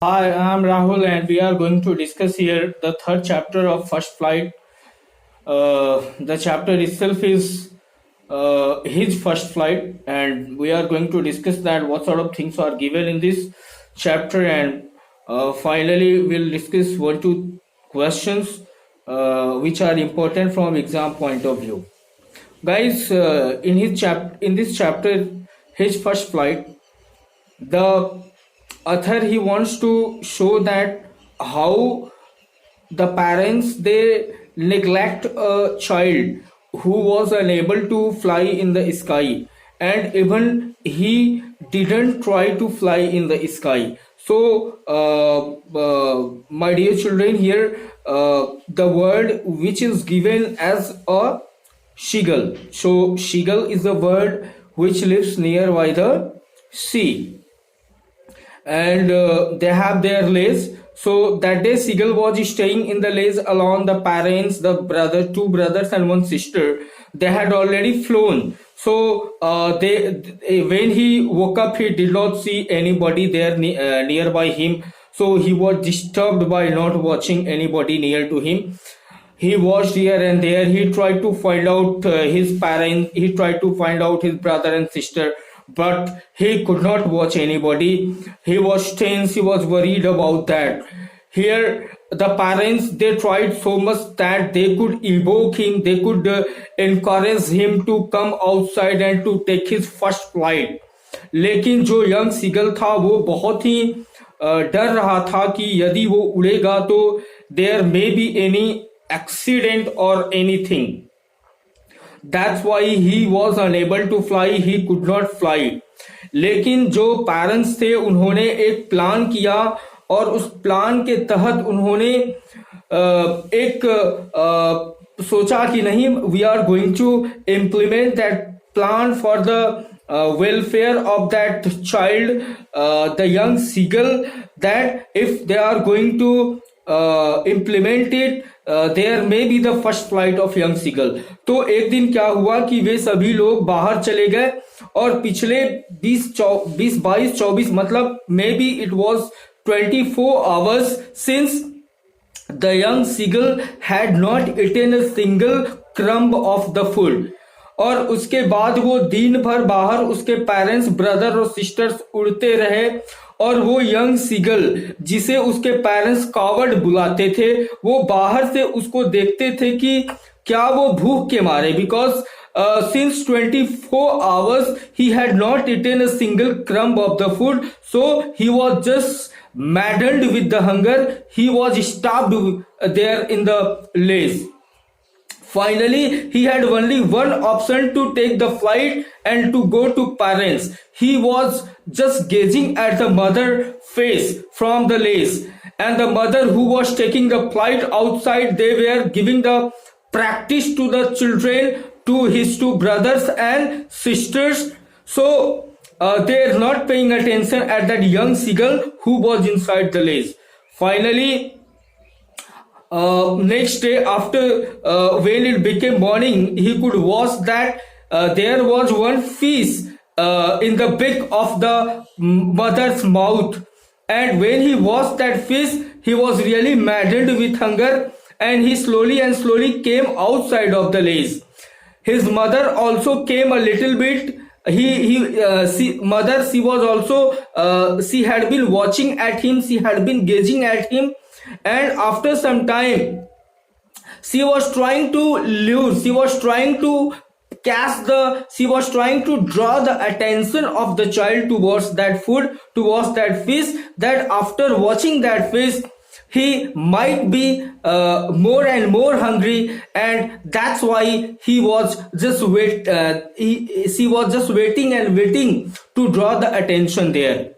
Hi, I'm Rahul, and we are going to discuss here the third chapter of First Flight. The chapter itself is his first flight, and we are going to discuss that what sort of things are given in this chapter, and finally we'll discuss one two questions which are important from exam point of view. Guys, in this chapter, his first flight, the author he wants to show that how the parents they neglect a child who was unable to fly in the sky, and even he didn't try to fly in the sky. So my dear children, here the word which is given as a seagull. So seagull is a bird which lives nearby the sea, and they have their lays. So that day seagull was staying in the lays along the parents, the brother, two brothers and one sister. They had already flown. So when he woke up, he did not see anybody there nearby him. So he was disturbed by not watching anybody near to him. He watched here and there. He tried to find out his parents. He tried to find out his brother and sister, but he could not watch anybody. He was tense. He was worried about that. Here, the parents they tried so much that they could evoke him. They could encourage him to come outside and to take his first flight. लेकिन जो young seagull था वो बहुत ही डर रहा था कि यदि वो उड़ेगा तो there may be any accident or anything. That's why he was unable to fly. He could not fly. लेकिन जो पेरेंट्स थे उन्होंने एक प्लान किया, और उस प्लान के तहत उन्होंने एक सोचा कि नहीं, we are going to implement that plan for the welfare of that child, the young seagull, that if they are going to implement it, there may be the first flight of young seagull. तो एक दिन क्या हुआ कि वे सभी लोग बाहर चले गए, और पिछले 20-22 मतलब may be it was 24 hours since the young seagull had not eaten a single crumb of the food. और उसके बाद वो दिन भर बाहर उसके पेरेंट्स, ब्रदर और सिस्टर्स उड़ते रहे, और वो यंग सीगल जिसे उसके पेरेंट्स कावर्ड बुलाते थे, वो बाहर से उसको देखते थे कि क्या वो भूख के मारे, because since 24 hours he had not eaten a single crumb of the food, so he was just maddened with the hunger. He was starved there in the lays. Finally, he had only one option to take the flight and to go to parents. He was just gazing at the mother face from the lace, and the mother who was taking the flight outside, they were giving the practice to the children, to his two brothers and sisters. So they are not paying attention at that young seagull who was inside the lace. Finally, next day after when it became morning, he could watch that there was one fish in the beak of the mother's mouth, and when he watched that fish, he was really maddened with hunger, and he slowly came outside of the lace. His mother also came a little bit. She was also she had been watching at him, she had been gazing at him, and after some time she was trying to lure, she was trying to draw the attention of the child towards that food, towards that fish, that after watching that fish he might be more and more hungry, and that's why he was just she was just waiting and waiting to draw the attention there.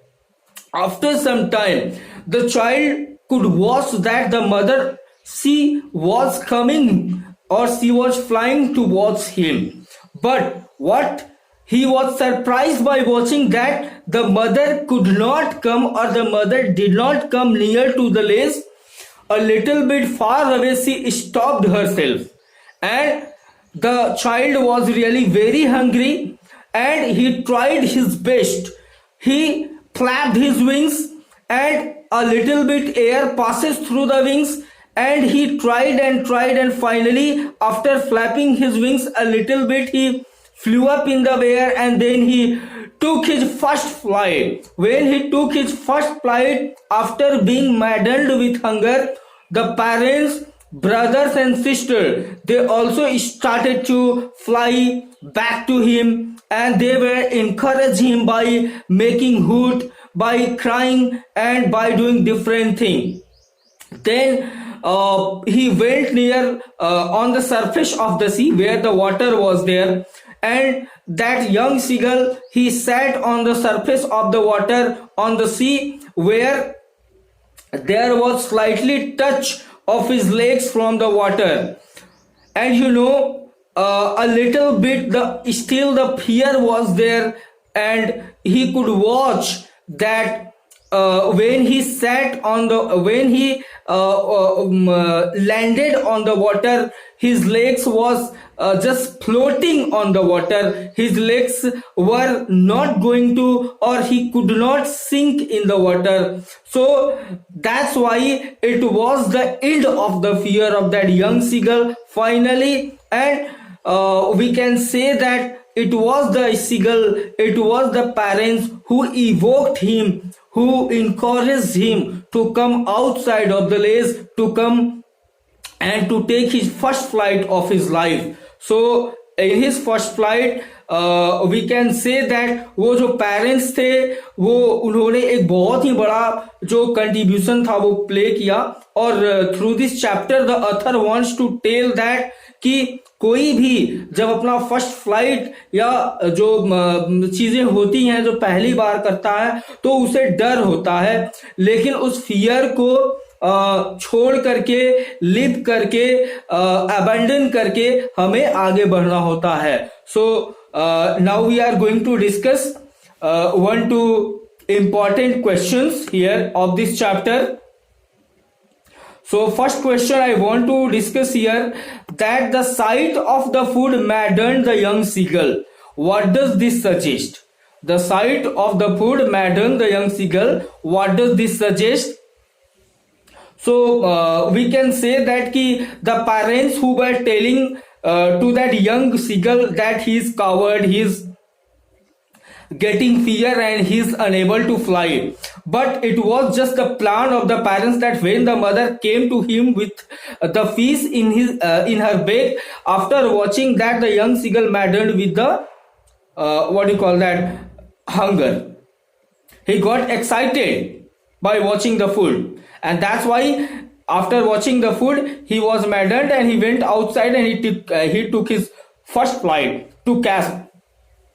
After some time, the child could watch that the mother, she was coming, or she was flying towards him. But what he was surprised by watching that the mother could not come, or the mother did not come near to the lace. A little bit far away she stopped herself, and the child was really very hungry, and he tried his best. He flapped his wings, and a little bit air passes through the wings, and he tried and finally, after flapping his wings a little bit, he flew up in the air, and then he took his first flight. When he took his first flight after being maddened with hunger, the parents, brothers and sisters, they also started to fly back to him, and they were encouraging him by making hoot, by crying, and by doing different things. Then he went near on the surface of the sea where the water was there, and that young seagull, he sat on the surface of the water on the sea where there was slightly touch of his legs from the water. And a little bit the fear was there, and he could watch that when he sat on the when he landed on the water, his legs was just floating on the water. His legs were not going to, or he could not sink in the water. So that's why it was the end of the fear of that young seagull finally. And we can say that it was the seagull, it was the parents who evoked him, who encouraged him to come outside of the lace, to come and to take his first flight of his life. So in his first flight we can say that वो जो parents थे वो उन्होंने एक बहुत ही बड़ा जो contribution था वो play किया. और through this chapter the author wants to tell that कि कोई भी जब अपना फर्स्ट फ्लाइट या जो चीजें होती हैं जो पहली बार करता है तो उसे डर होता है, लेकिन उस फियर को छोड़ करके, लिव करके, अबैंडन करके हमें आगे बढ़ना होता है. So now we are going to discuss one two important questions here of this chapter. So first question I want to discuss here, that the sight of the food maddened the young seagull. What does this suggest? The sight of the food maddened the young seagull. What does this suggest? So we can say that the parents who were telling to that young seagull that he is coward, he is getting fear and he is unable to fly, but it was just the plan of the parents that when the mother came to him with the fish in her bag, after watching that the young seagull maddened with the hunger, he got excited by watching the food, and that's why after watching the food he was maddened and he went outside and he took his first flight to catch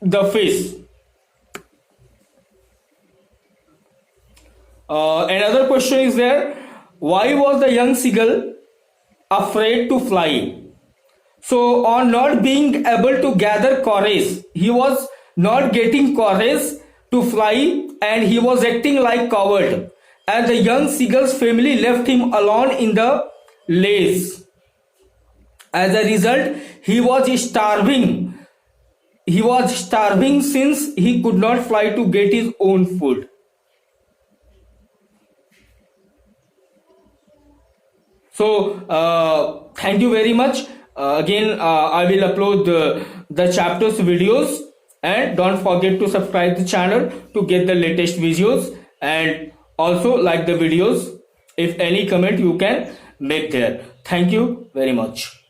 the fish. Another question is there, why was the young seagull afraid to fly? So on not being able to gather courage, he was not getting courage to fly and he was acting like coward, and the young seagull's family left him alone in the lace. As a result, he was starving. He was starving since he could not fly to get his own food. So thank you very much. Again I will upload the chapters videos, and don't forget to subscribe the channel to get the latest videos, and also like the videos. If any comment you can make there. Thank you very much.